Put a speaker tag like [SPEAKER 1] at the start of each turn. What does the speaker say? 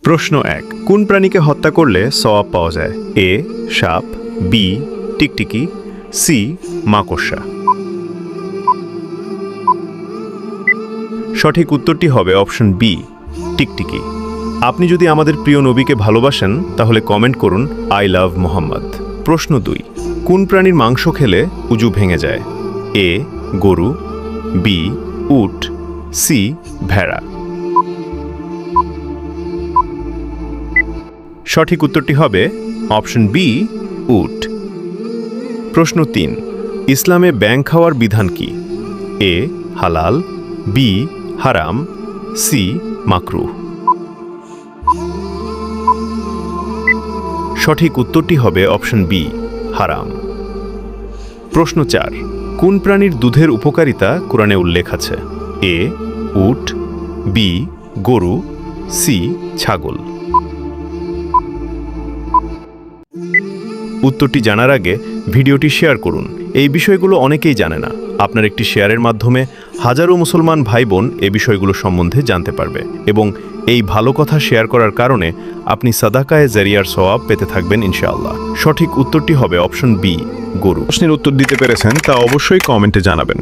[SPEAKER 1] প্রশ্ন 1, কোন প্রাণীকে হত্যা করলে সওয়াব পাওয়া যায়? এ সাপ, বি টিকটিকি, সি মাকড়সা। সঠিক উত্তরটি হবে অপশন বি টিকটিকি। আপনি যদি আমাদের প্রিয় নবীকে ভালোবাসেন তাহলে কমেন্ট করুন আই লাভ মোহাম্মদ। প্রশ্ন 2, কোন প্রাণীর মাংস খেলে উজু ভেঙে যায়? এ গরু, বি উট, সি ভেড়া। সঠিক উত্তরটি হবে অপশন বি উট। প্রশ্ন 3, ইসলামে ব্যাঙ খাওয়ার বিধান কি? এ হালাল, বি হারাম, সি মাকরুহ। সঠিক উত্তরটি হবে অপশন বি হারাম। প্রশ্ন 4, কোন প্রাণীর দুধের উপকারিতা কোরআনে উল্লেখ আছে? এ উট, বি গরু, সি ছাগল। উত্তরটি জানার আগে ভিডিওটি শেয়ার করুন। এই বিষয়গুলো অনেকেই জানে না। আপনার একটি শেয়ারের মাধ্যমে হাজারো মুসলমান ভাই বোন এই বিষয়গুলো সম্বন্ধে জানতে পারবে এবং এই ভালো কথা শেয়ার করার কারণে আপনি সাদাকায়ে জারিয়ার সওয়াব পেতে থাকবেন ইনশাআল্লাহ। সঠিক উত্তরটি হবে অপশন বি গরু। প্রশ্নের উত্তর দিতে পেরেছেন তা অবশ্যই কমেন্টে জানাবেন।